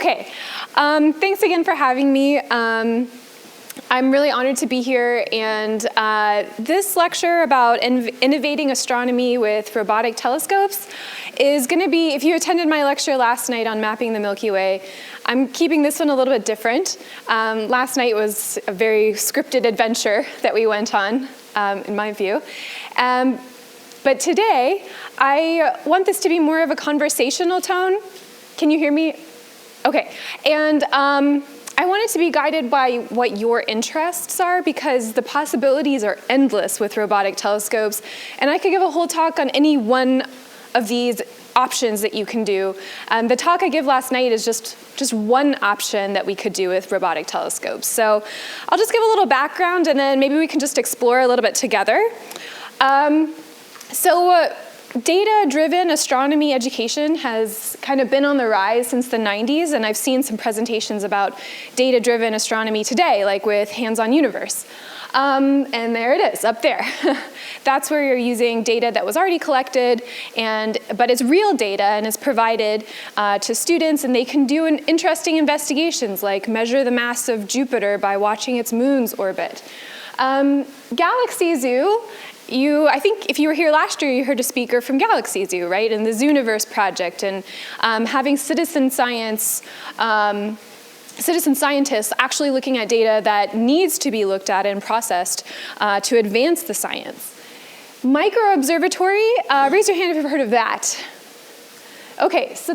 Okay, thanks again for having me. I'm really honored to be here, and this lecture about innovating astronomy with robotic telescopes is going to be, if you attended my lecture last night on mapping the Milky Way, I'm keeping this one a little bit different. Last night was a very scripted adventure that we went on, in my view. But today, I want this to be more of a conversational tone. Can you hear me? Okay, and I want it to be guided by what your interests are, because the possibilities are endless with robotic telescopes, and I could give a whole talk on any one of these options that you can do. The talk I gave last night is just one option that we could do with robotic telescopes. So I'll just give a little background, and then maybe we can just explore a little bit together. Data-driven astronomy education has kind of been on the rise since the 90s, and I've seen some presentations about data-driven astronomy today, like with Hands-on Universe. And there it is, up there. That's where you're using data that was already collected, but it's real data and is provided to students, and they can do interesting investigations, like measure the mass of Jupiter by watching its moon's orbit. Galaxy Zoo. I think if you were here last year, you heard a speaker from Galaxy Zoo, right? And the Zooniverse project, and having citizen scientists actually looking at data that needs to be looked at and processed to advance the science. Micro Observatory, raise your hand if you've heard of that. Okay, so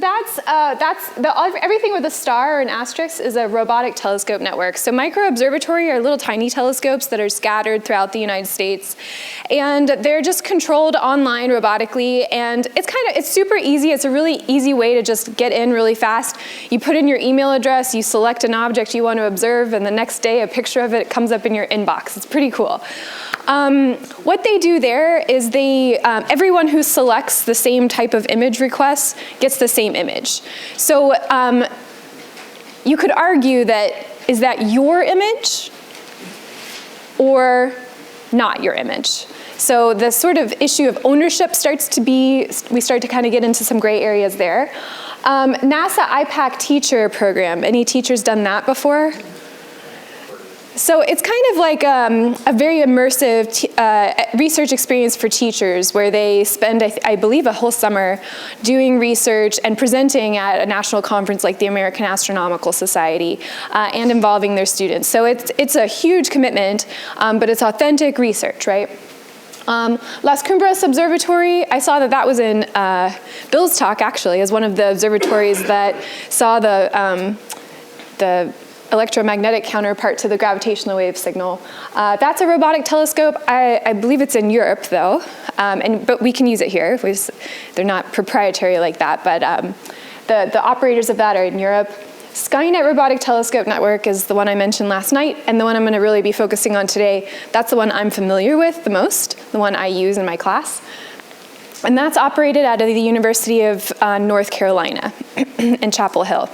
everything with a star or an asterisk is a robotic telescope network. So Micro Observatory are little tiny telescopes that are scattered throughout the United States, and they're just controlled online robotically, and it's super easy. It's a really easy way to just get in really fast. You put in your email address, you select an object you want to observe, and the next day a picture of it comes up in your inbox. It's pretty cool. What they do there is everyone who selects the same type of image request gets the same image. So you could argue is that your image or not your image? So the sort of issue of ownership we start to kind of get into some gray areas there. NASA IPAC teacher program, any teachers done that before? So it's kind of like a very immersive research experience for teachers, where they spend, I believe, a whole summer doing research and presenting at a national conference like the American Astronomical Society and involving their students. So it's a huge commitment, but it's authentic research, right? Las Cumbres Observatory, I saw that was in Bill's talk, actually, as one of the observatories that saw the electromagnetic counterpart to the gravitational wave signal. That's a robotic telescope. I believe it's in Europe, though, but we can use it here. They're not proprietary like that, but the operators of that are in Europe. Skynet Robotic Telescope Network is the one I mentioned last night, and the one I'm going to really be focusing on today. That's the one I'm familiar with the most, the one I use in my class. And that's operated out of the University of North Carolina in Chapel Hill.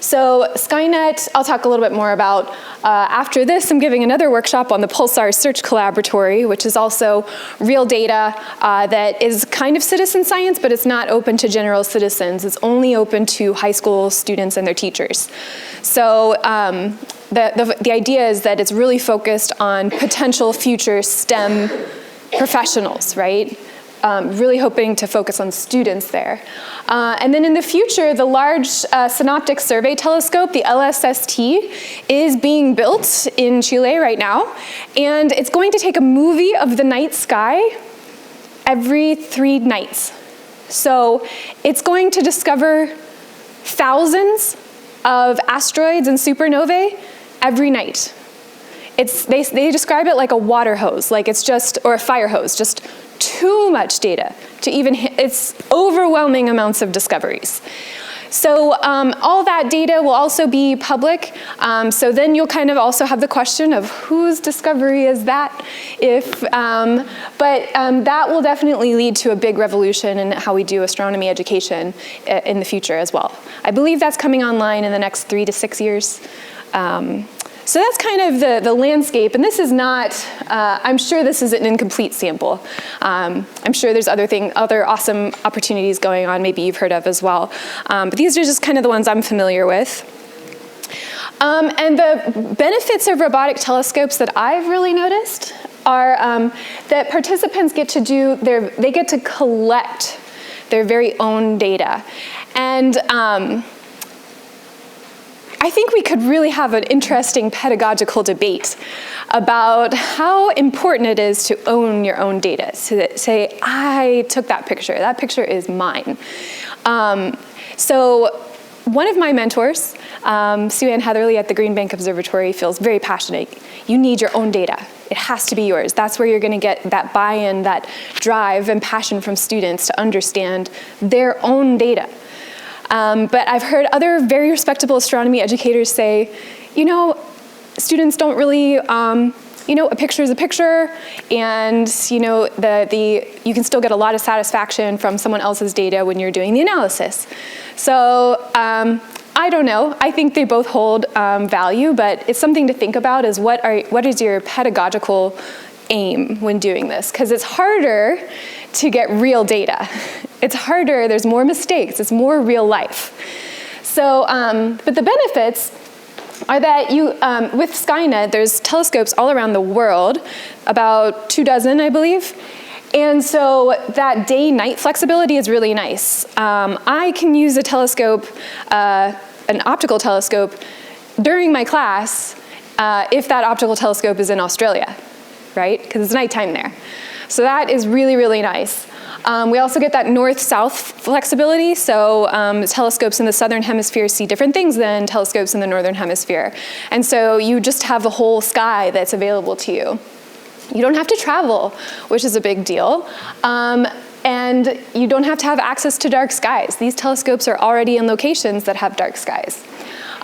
So Skynet, I'll talk a little bit more about. After this, I'm giving another workshop on the Pulsar Search Collaboratory, which is also real data that is kind of citizen science, but it's not open to general citizens. It's only open to high school students and their teachers. So the idea is that it's really focused on potential future STEM professionals, right? Really hoping to focus on students there. And then in the future, the Large Synoptic Survey Telescope, the LSST, is being built in Chile right now. And it's going to take a movie of the night sky every 3 nights. So it's going to discover thousands of asteroids and supernovae every night. They describe it like a water hose, or a fire hose, just too much data to even it's overwhelming amounts of discoveries. So all that data will also be public. So then you'll kind of also have the question of whose discovery is that? But that will definitely lead to a big revolution in how we do astronomy education in the future as well. I believe that's coming online in the next 3 to 6 years. So that's kind of the landscape, and this is not, I'm sure this is an incomplete sample. I'm sure there's other awesome opportunities going on, maybe you've heard of as well. But these are just kind of the ones I'm familiar with. And the benefits of robotic telescopes that I've really noticed are that participants get to they get to collect their very own data. And I think we could really have an interesting pedagogical debate about how important it is to own your own data. So say, I took that picture is mine. So one of my mentors, Sue Ann Heatherly at the Green Bank Observatory, feels very passionate. You need your own data. It has to be yours. That's where you're going to get that buy-in, that drive and passion from students to understand their own data. But I've heard other very respectable astronomy educators say, students don't really, a picture is a picture, and you can still get a lot of satisfaction from someone else's data when you're doing the analysis. So I don't know. I think they both hold value, but it's something to think about is what is your pedagogical aim when doing this? Because it's harder to get real data. It's harder, there's more mistakes, it's more real life. So, but the benefits are that with Skynet, there's telescopes all around the world, about 24, I believe. And so that day-night flexibility is really nice. I can use a telescope, an optical telescope, during my class if that optical telescope is in Australia, right? Because it's nighttime there. So that is really, really nice. We also get that north-south flexibility, so telescopes in the southern hemisphere see different things than telescopes in the northern hemisphere. And so you just have the whole sky that's available to you. You don't have to travel, which is a big deal. And you don't have to have access to dark skies. These telescopes are already in locations that have dark skies.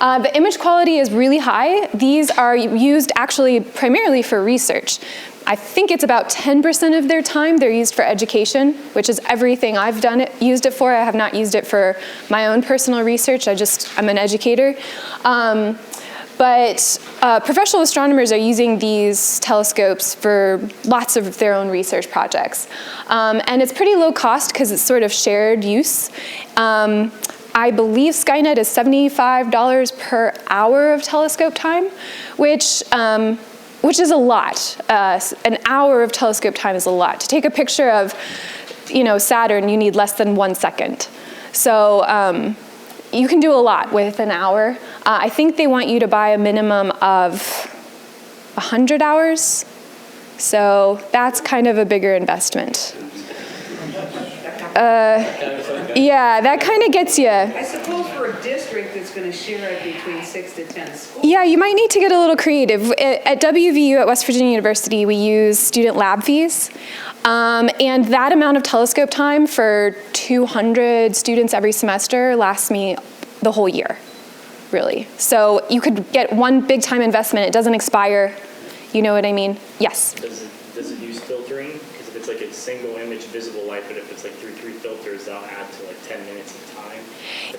The image quality is really high. These are used actually primarily for research. I think it's about 10% of their time they're used for education, which is everything I've used it for. I have not used it for my own personal research. I'm an educator. But professional astronomers are using these telescopes for lots of their own research projects. And it's pretty low cost because it's sort of shared use. I believe Skynet is $75 per hour of telescope time, which is a lot. An hour of telescope time is a lot. To take a picture of, Saturn, you need less than 1 second. So you can do a lot with an hour. I think they want you to buy a minimum of 100 hours. So that's kind of a bigger investment. Yeah, that kind of gets you. I suppose for a district that's going to share it between 6 to 10 schools. Yeah, you might need to get a little creative. At WVU, at West Virginia University, we use student lab fees. And that amount of telescope time for 200 students every semester lasts me the whole year, really. So you could get one big time investment. It doesn't expire. You know what I mean? Yes? Does it use filtering? Because if it's like a single image visible light, but if it's like through 3 filters, that'll add to like 10 minutes of time.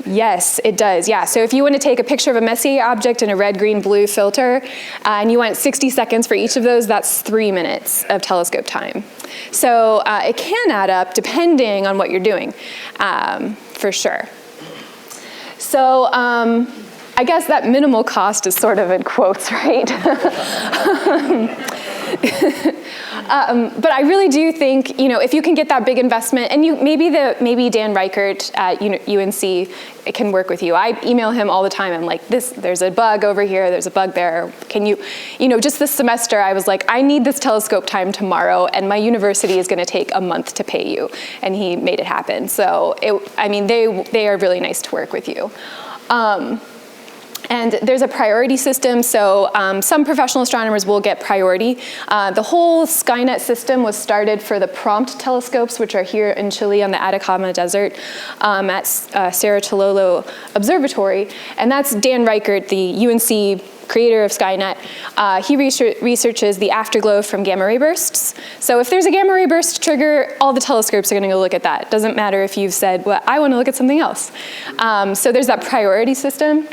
Yes, it does. Yeah. So if you want to take a picture of a Messier object in a red, green, blue filter, and you want 60 seconds for each of those, that's 3 minutes of telescope time. So it can add up depending on what you're doing, for sure. So I guess that minimal cost is sort of in quotes, right? But I really do think, if you can get that big investment, and maybe Dan Reichert at UNC can work with you. I email him all the time. I'm like, there's a bug over here, there's a bug there. Can you, just this semester, I was like, I need this telescope time tomorrow, and my university is going to take a month to pay you. And he made it happen. So, they are really nice to work with you. And there's a priority system, so some professional astronomers will get priority. The whole Skynet system was started for the prompt telescopes, which are here in Chile on the Atacama Desert at Cerro Tololo Observatory. And that's Dan Reichert, the UNC creator of Skynet. He researches the afterglow from gamma ray bursts. So if there's a gamma ray burst trigger, all the telescopes are going to go look at that. It doesn't matter if you've said, well, I want to look at something else. So there's that priority system.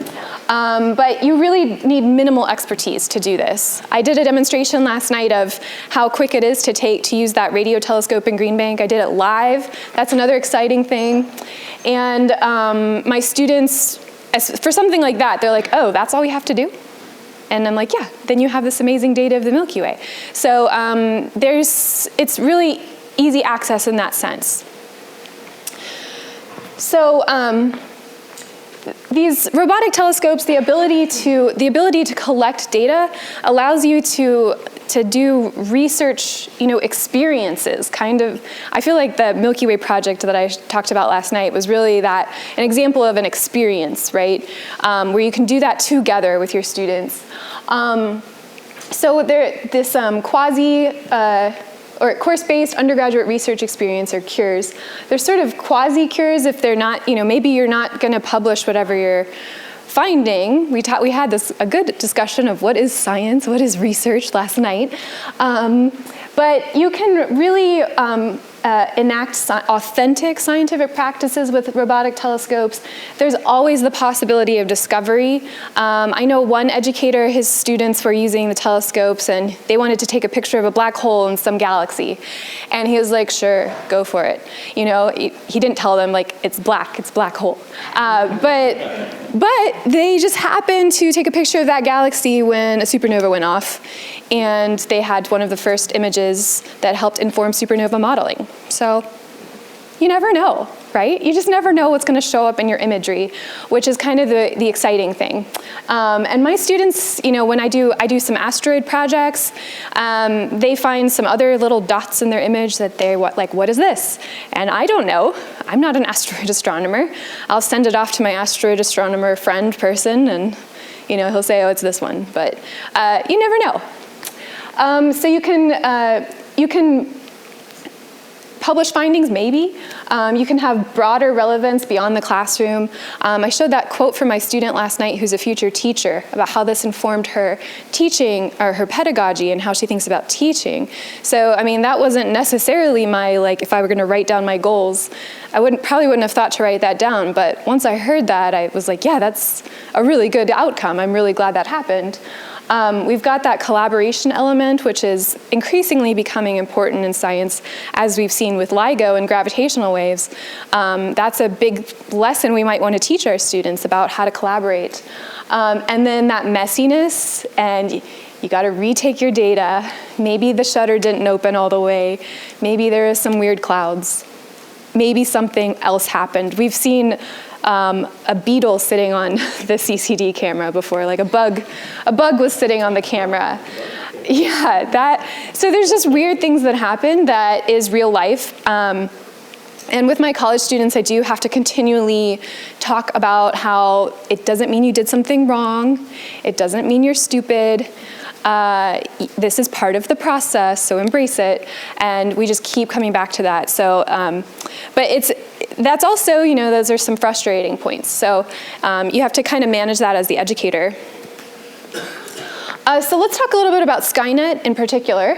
But you really need minimal expertise to do this. I did a demonstration last night of how quick it is to use that radio telescope in Green Bank. I did it live. That's another exciting thing. And my students, for something like that, they're like, oh, that's all we have to do? And I'm like, yeah, then you have this amazing data of the Milky Way. So it's really easy access in that sense. So these robotic telescopes, the ability to collect data allows you to do research, experiences. I feel like the Milky Way project that I talked about last night was really an example of an experience, right? Where you can do that together with your students. So this or course-based undergraduate research experience, or cures, they're sort of quasi-cures if they're not, maybe you're not going to publish whatever you're finding. We had a good discussion of what is science, what is research last night. But you can really enact authentic scientific practices with robotic telescopes. There's always the possibility of discovery. I know one educator, his students were using the telescopes and they wanted to take a picture of a black hole in some galaxy. And he was like, sure, go for it. He didn't tell them like, it's black hole. But they just happened to take a picture of that galaxy when a supernova went off. And they had one of the first images that helped inform supernova modeling. So you never know, right? You just never know what's going to show up in your imagery, which is kind of the exciting thing. And my students, when I do some asteroid projects, they find some other little dots in their image that they're like, what is this? And I don't know. I'm not an asteroid astronomer. I'll send it off to my asteroid astronomer friend person, and he'll say, oh, it's this one. But you never know. So you can publish findings, maybe. You can have broader relevance beyond the classroom. I showed that quote from my student last night who's a future teacher about how this informed her teaching or her pedagogy and how she thinks about teaching. So, that wasn't necessarily my, if I were going to write down my goals, I probably wouldn't have thought to write that down. But once I heard that, I was like, yeah, that's a really good outcome. I'm really glad that happened. We've got that collaboration element, which is increasingly becoming important in science, as we've seen with LIGO and gravitational waves. That's a big lesson we might want to teach our students about how to collaborate. And then that messiness, and you got to retake your data. Maybe the shutter didn't open all the way. Maybe there are some weird clouds. Maybe something else happened. We've seen a beetle sitting on the CCD camera before, like a bug was sitting on the camera. Yeah, so there's just weird things that happen that is real life. And with my college students, I do have to continually talk about how it doesn't mean you did something wrong. It doesn't mean you're stupid. This is part of the process, so embrace it. And we just keep coming back to that. So, but that's also, those are some frustrating points. So you have to kind of manage that as the educator. So let's talk a little bit about Skynet in particular.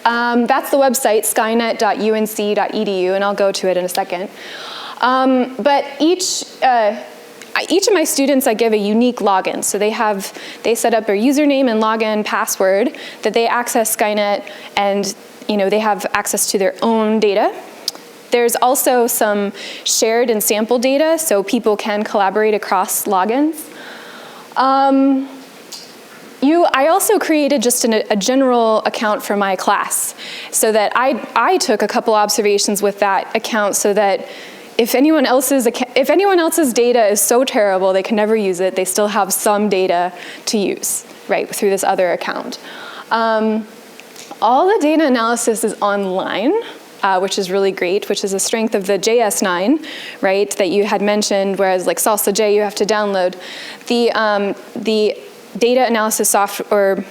That's the website, skynet.unc.edu, and I'll go to it in a second. But each of my students, I give a unique login. So they set up their username and login password that they access Skynet, and they have access to their own data. There's also some shared and sample data, so people can collaborate across logins. I also created just a general account for my class, so that I took a couple observations with that account, so that if anyone else's data is so terrible they can never use it, they still have some data to use, right, through this other account. All the data analysis is online, which is really great, which is a strength of the JS9, right, that you had mentioned, whereas like Salsa J you have to download. The data analysis software or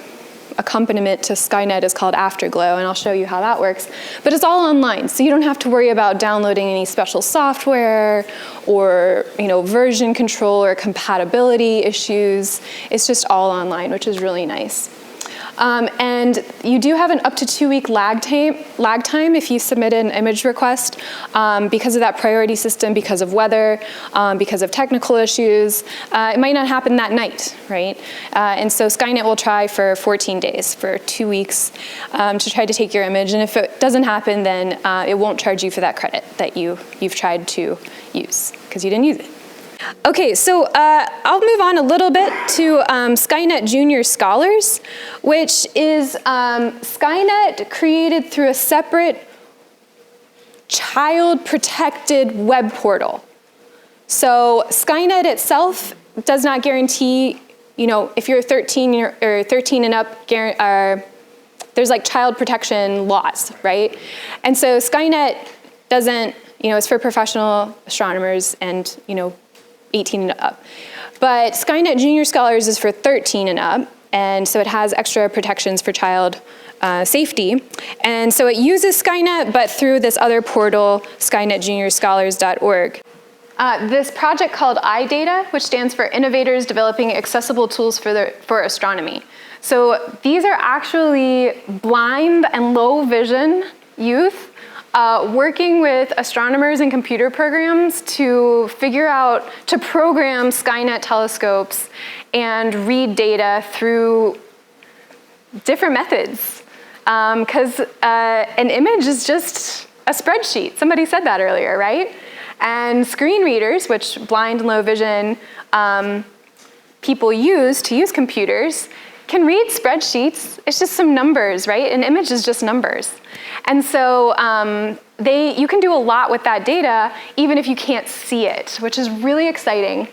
accompaniment to Skynet is called Afterglow, and I'll show you how that works. But it's all online, so you don't have to worry about downloading any special software or version control or compatibility issues. It's just all online, which is really nice. And you do have an up to 2-week lag time if you submit an image request because of that priority system, because of weather, because of technical issues. It might not happen that night, right? And so Skynet will try for 14 days, for 2 weeks, to try to take your image. And if it doesn't happen, then it won't charge you for that credit that you've tried to use because you didn't use it. Okay, so I'll move on a little bit to Skynet Juniors Scholars, which is Skynet created through a separate child-protected web portal. So Skynet itself does not guarantee, if you're 13 or 13 and up, there's like child protection laws, right? And so Skynet doesn't, it's for professional astronomers and, 18 and up. But Skynet Junior Scholars is for 13 and up, and so it has extra protections for child safety. And so it uses Skynet, but through this other portal, skynetjuniorscholars.org. This project called IData, which stands for Innovators Developing Accessible Tools for Astronomy. So these are actually blind and low vision youth working with astronomers and computer programs to to program Skynet telescopes and read data through different methods. Because an image is just a spreadsheet. Somebody said that earlier, right? And screen readers, which blind and low vision people use to use computers, can read spreadsheets. It's just some numbers, right? An image is just numbers. And so you can do a lot with that data, even if you can't see it, which is really exciting.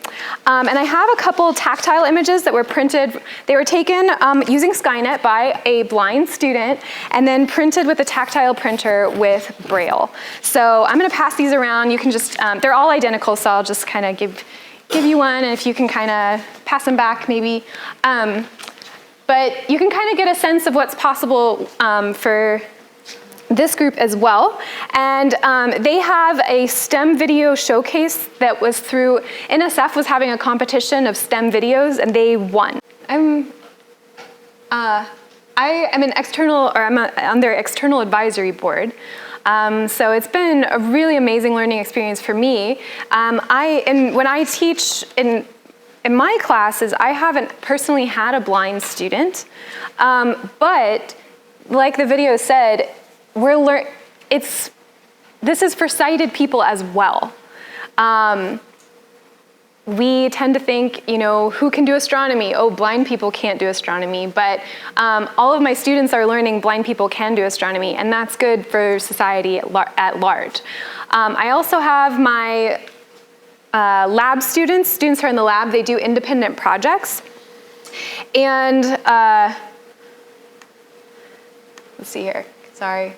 And I have a couple tactile images that were printed. They were taken using Skynet by a blind student and then printed with a tactile printer with Braille. So I'm going to pass these around. You can just, they're all identical, so I'll just kind of give you one, and if you can kind of pass them back maybe. But you can kind of get a sense of what's possible for this group as well. And they have a STEM video showcase that was through, NSF was having a competition of STEM videos, and they won. I'm an external, or I'm on their external advisory board. So it's been a really amazing learning experience for me. When I teach in my classes, I haven't personally had a blind student, but like the video said, this is for sighted people as well. We tend to think, who can do astronomy? Oh, blind people can't do astronomy. But all of my students are learning blind people can do astronomy, and that's good for society at large. I also have my lab students who are in the lab. They do independent projects. And let's see here, sorry.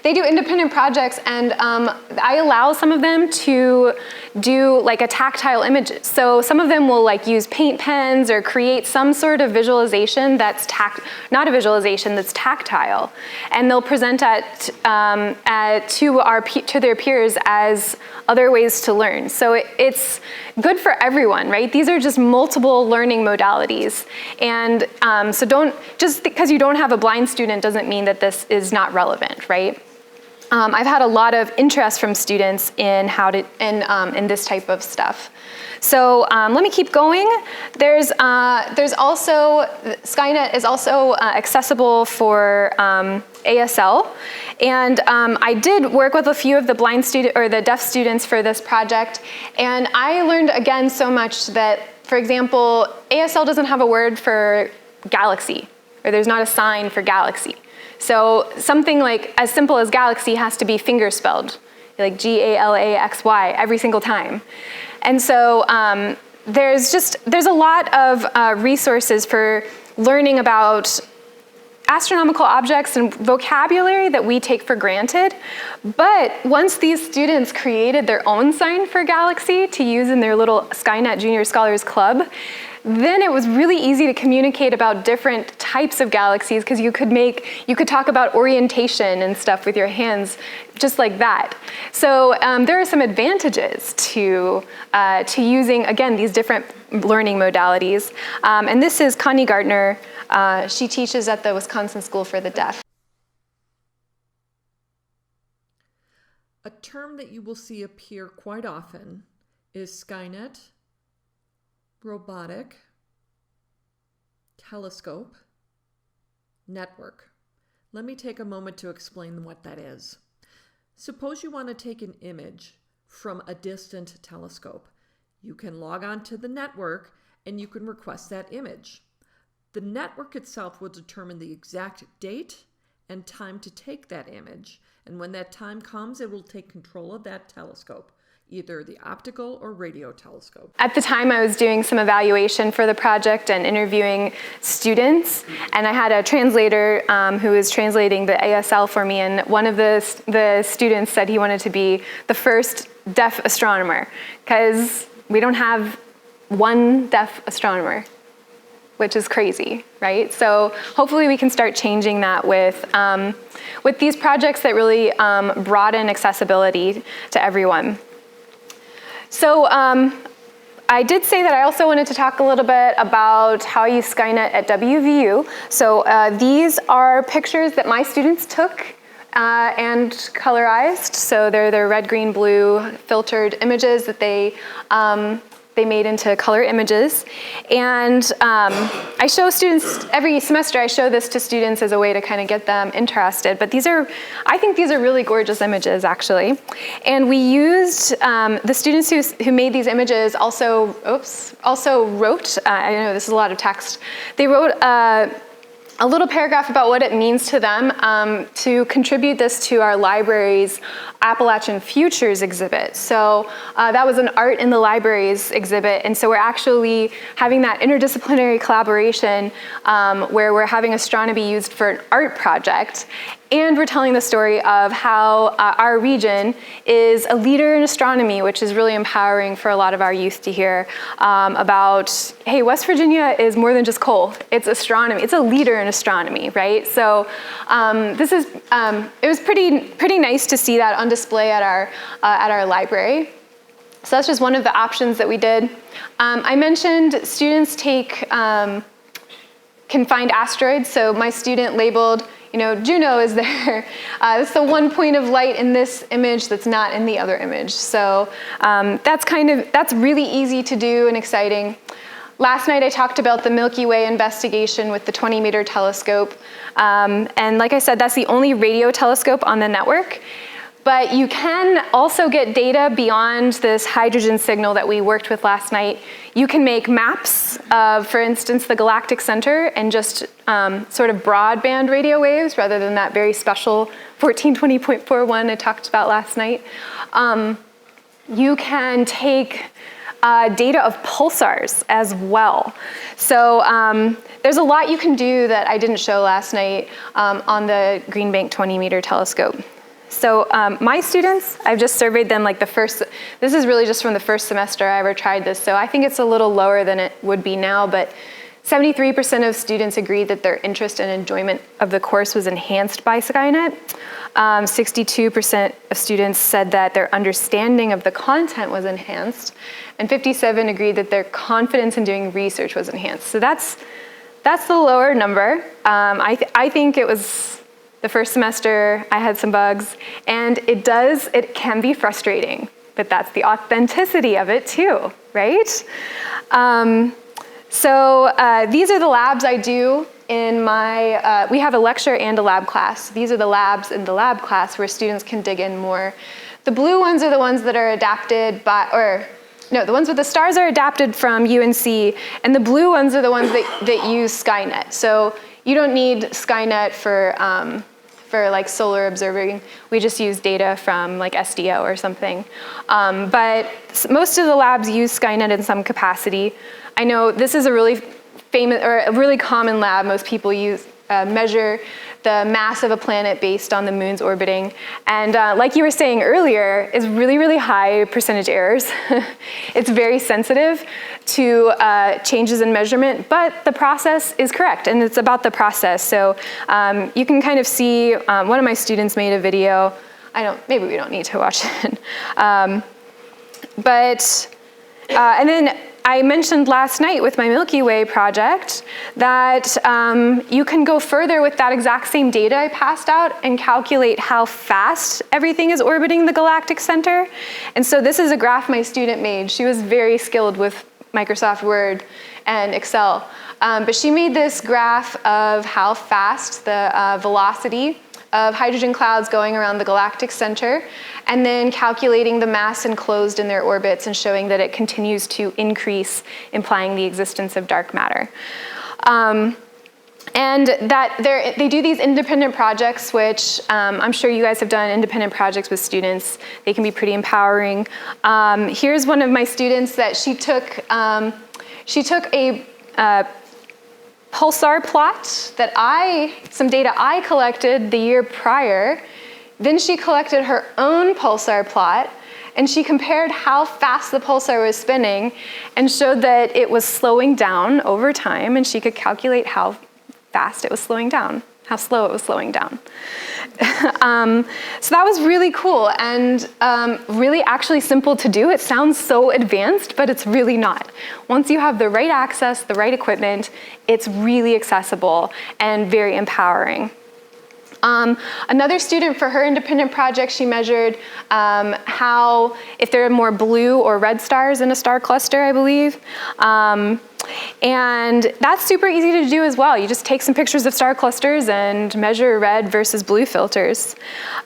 They do independent projects, and I allow some of them to do like a tactile image. So some of them will like use paint pens or create some sort of visualization that's not a visualization that's tactile, and they'll present to their peers as other ways to learn. So it's good for everyone, right? These are just multiple learning modalities, and so just because you don't have a blind student doesn't mean that this is not relevant, right? I've had a lot of interest from students in in this type of stuff. So let me keep going. There's also, Skynet is also accessible for ASL. And I did work with a few of the the deaf students for this project. And I learned again so much that, for example, ASL doesn't have a word for galaxy, or there's not a sign for galaxy. So something like as simple as galaxy has to be fingerspelled, like Galaxy every single time. And so there's a lot of resources for learning about astronomical objects and vocabulary that we take for granted. But once these students created their own sign for galaxy to use in their little Skynet Junior Scholars Club, then it was really easy to communicate about different types of galaxies because you could talk about orientation and stuff with your hands just like that. So there are some advantages to using, again, these different learning modalities. And this is Connie Gardner. She teaches at the Wisconsin School for the Deaf. A term that you will see appear quite often is Skynet Robotic Telescope Network. Let me take a moment to explain what that is. Suppose you want to take an image from a distant telescope. You can log on to the network and you can request that image. The network itself will determine the exact date and time to take that image. And when that time comes, it will take control of that telescope, either the optical or radio telescope. At the time, I was doing some evaluation for the project and interviewing students, and I had a translator who was translating the ASL for me, and one of the students said he wanted to be the first deaf astronomer, because we don't have one deaf astronomer, which is crazy, right? So hopefully we can start changing that with these projects that really broaden accessibility to everyone. So I did say that I also wanted to talk a little bit about how I use Skynet at WVU. So these are pictures that my students took and colorized. So they're the red, green, blue filtered images that they made into color images. And I show students, every semester I show this to students as a way to kind of get them interested. But I think these are really gorgeous images, actually. And we used, the students who made these images also wrote, I know this is a lot of text, they wrote a little paragraph about what it means to them to contribute this to our library's Appalachian Futures exhibit. So that was an art in the libraries exhibit, and so we're actually having that interdisciplinary collaboration where we're having astronomy used for an art project, and we're telling the story of how our region is a leader in astronomy, which is really empowering for a lot of our youth to hear about, hey, West Virginia is more than just coal, it's astronomy, it's a leader in astronomy, right? So it was pretty nice to see that on display at our library. So that's just one of the options that we did. I mentioned students can find asteroids. So my student labeled, Juno is there. It's the one point of light in this image that's not in the other image. So that's really easy to do and exciting. Last night I talked about the Milky Way investigation with the 20-meter telescope. And like I said, that's the only radio telescope on the network. But you can also get data beyond this hydrogen signal that we worked with last night. You can make maps of, for instance, the galactic center and just sort of broadband radio waves rather than that very special 1420.41 I talked about last night. You can take data of pulsars as well. So there's a lot you can do that I didn't show last night on the Green Bank 20-meter telescope. So my students, I've just surveyed them like this is really just from the first semester I ever tried this, so I think it's a little lower than it would be now, but 73% of students agreed that their interest and enjoyment of the course was enhanced by Skynet. 62% of students said that their understanding of the content was enhanced, and 57% agreed that their confidence in doing research was enhanced. So that's the lower number. I think it was the first semester, I had some bugs, and it can be frustrating, but that's the authenticity of it too, right? So these are the labs I do in my, we have a lecture and a lab class. These are the labs in the lab class where students can dig in more. The blue ones are the ones that are adapted the ones with the stars are adapted from UNC, and the blue ones are the ones that use Skynet. So you don't need Skynet for like solar observing. We just use data from like SDO or something. But most of the labs use Skynet in some capacity. I know this is a really famous or a really common lab most people use measure the mass of a planet based on the moon's orbiting. And like you were saying earlier, is really, really high percentage errors. It's very sensitive to changes in measurement, but the process is correct, and it's about the process. So you can kind of see, one of my students made a video. Maybe we don't need to watch it. And then I mentioned last night with my Milky Way project that you can go further with that exact same data I passed out and calculate how fast everything is orbiting the galactic center. And so this is a graph my student made. She was very skilled with Microsoft Word and Excel. But she made this graph of how fast the velocity of hydrogen clouds going around the galactic center, and then calculating the mass enclosed in their orbits and showing that it continues to increase, implying the existence of dark matter. And that they do these independent projects, which I'm sure you guys have done independent projects with students. They can be pretty empowering. Here's one of my students that she took a pulsar plot some data I collected the year prior. Then she collected her own pulsar plot, and she compared how fast the pulsar was spinning and showed that it was slowing down over time, and she could calculate how fast it was slowing down, how slow it was slowing down. So that was really cool and really actually simple to do. It sounds so advanced, but it's really not. Once you have the right access, the right equipment, it's really accessible and very empowering. Another student, for her independent project, she measured how, if there are more blue or red stars in a star cluster, I believe. And that's super easy to do as well. You just take some pictures of star clusters and measure red versus blue filters.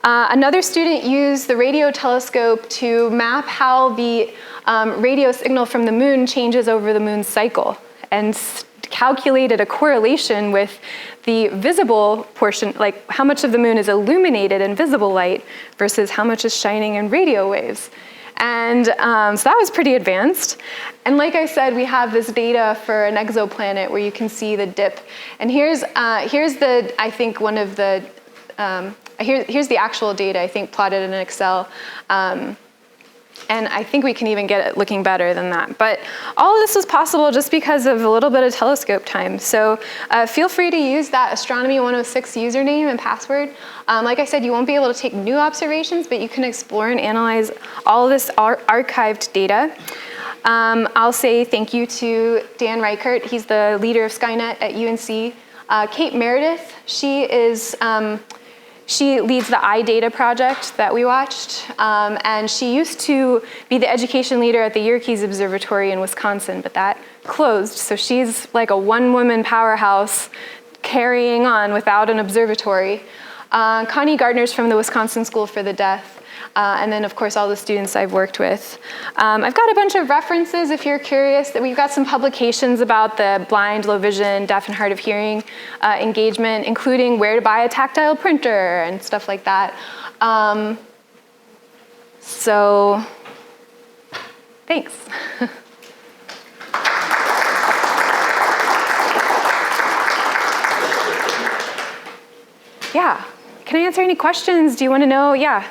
Another student used the radio telescope to map how the radio signal from the moon changes over the moon's cycle, and calculated a correlation with the visible portion, like how much of the moon is illuminated in visible light versus how much is shining in radio waves. And so that was pretty advanced. And like I said, we have this data for an exoplanet where you can see the dip. And here's the, I think one of the, here's the actual data, I think, plotted in Excel. And I think we can even get it looking better than that. But all of this was possible just because of a little bit of telescope time. So feel free to use that Astronomy 106 username and password. Like I said, you won't be able to take new observations, but you can explore and analyze all of this archived data. I'll say thank you to Dan Reichert. He's the leader of Skynet at UNC. Kate Meredith, she leads the IData project that we watched, and she used to be the education leader at the Yerkes Observatory in Wisconsin, but that closed, so she's like a one-woman powerhouse carrying on without an observatory. Connie Gardner's from the Wisconsin School for the Deaf, and then of course all the students I've worked with. I've got a bunch of references if you're curious. That we've got some publications about the blind, low vision, deaf and hard of hearing engagement, including where to buy a tactile printer and stuff like that. So thanks. Yeah, can I answer any questions? Do you want to know? Yeah.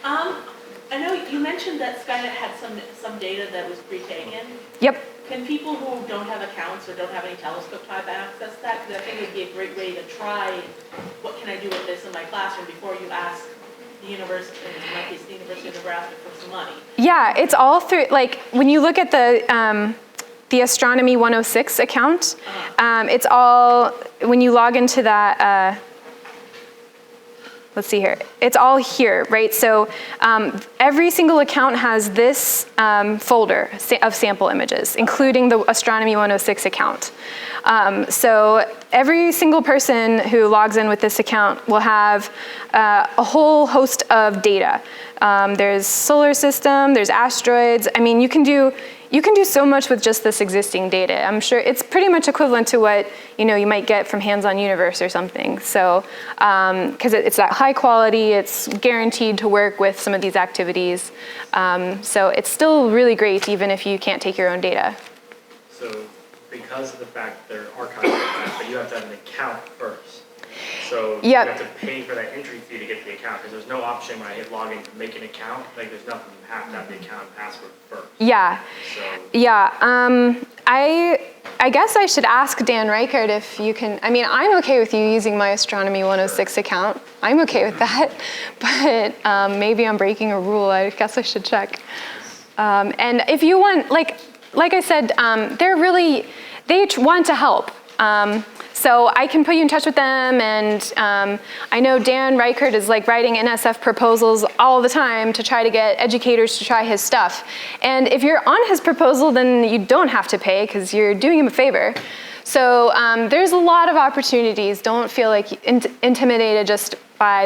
I know you mentioned that Skynet had some data that was pre-taken. Yep. Can people who don't have accounts or don't have any telescope type access that? Because I think it would be a great way to try what can I do with this in my classroom before you ask the university, in my case, the University of Nebraska, for some money. Yeah, it's all through, like when you look at the Astronomy 106 account, it's all, when you log into that, let's see here. It's all here, right? So every single account has this folder of sample images, including the Astronomy 106 account. So every single person who logs in with this account will have a whole host of data. There's solar system, there's asteroids. I mean, you can do so much with just this existing data. I'm sure it's pretty much equivalent to what you might get from Hands-on Universe or something. So, because it's that high quality, it's guaranteed to work with some of these activities. So it's still really great, even if you can't take your own data. So, because of the fact they're archived like that, but you have to have an account first. So Yep. you have to pay for that entry fee to get the account, because there's no option when I hit login to make an account. Like, there's nothing. You have to have the account and password first. Yeah. So Yeah. I guess I should ask Dan Reichert if you can. I mean, I'm okay with you using my Astronomy 106 account. I'm okay with that. But maybe I'm breaking a rule. I guess I should check. And if you want, like I said, they want to help. So I can put you in touch with them, and I know Dan Reichert is like writing NSF proposals all the time to try to get educators to try his stuff. And if you're on his proposal, then you don't have to pay because you're doing him a favor. So there's a lot of opportunities. Don't feel like intimidated just by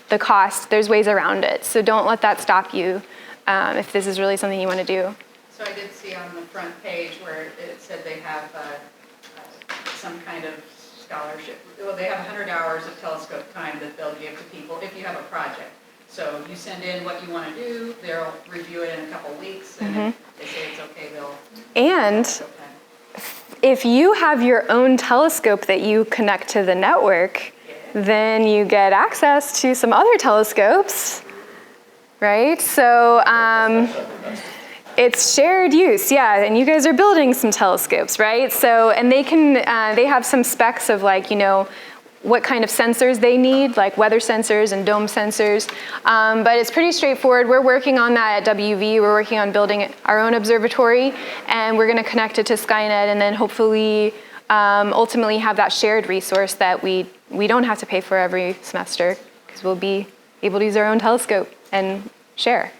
the cost. There's ways around it. So don't let that stop you if this is really something you want to do. So I did see on the front page where it said they have some kind of scholarship. Well, they have 100 hours of telescope time that they'll give to people if you have a project. So you send in what you want to do, they'll review it in a couple weeks, and if they say it's okay, they'll... And if you have your own telescope that you connect to the network, then you get access to some other telescopes, right? So it's shared use, yeah, and you guys are building some telescopes, right? So, and they have some specs of like, what kind of sensors they need, like weather sensors and dome sensors. But it's pretty straightforward. We're working on that at WV. We're working on building our own observatory, and we're gonna connect it to Skynet, and then hopefully ultimately have that shared resource that we don't have to pay for every semester, because we'll be able to use our own telescope and share.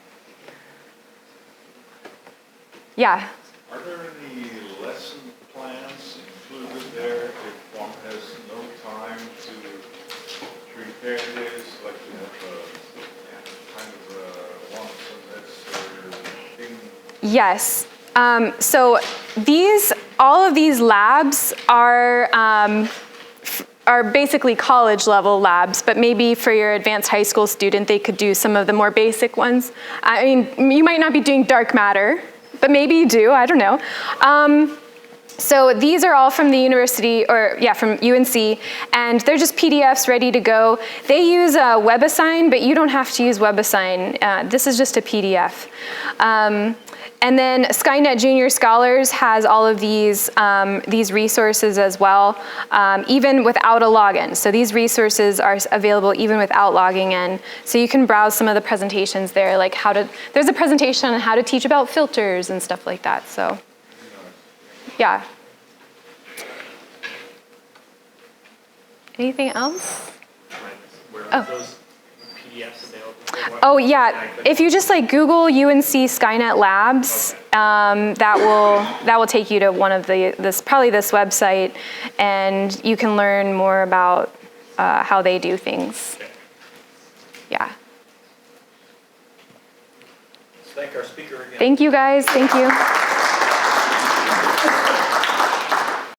Yeah. Are there any lesson plans included there if one has no time to prepare this, like you have kind of one semester thing? Yes. So all of these labs are basically college level labs, but maybe for your advanced high school student, they could do some of the more basic ones. I mean, you might not be doing dark matter, but maybe you do, I don't know. So these are all from the university, from UNC, and they're just PDFs ready to go. They use WebAssign, but you don't have to use WebAssign. This is just a PDF. And then Skynet Juniors Scholars has all of these resources as well, even without a login. So these resources are available even without logging in. So you can browse some of the presentations there, like there's a presentation on how to teach about filters and stuff like that, so, yeah. Anything else? Where are those PDFs available? Oh yeah, if you just like Google UNC Skynet Labs, that will take you to one of probably this website, and you can learn more about how they do things. Yeah. Let's thank our speaker again. Thank you guys. Thank you.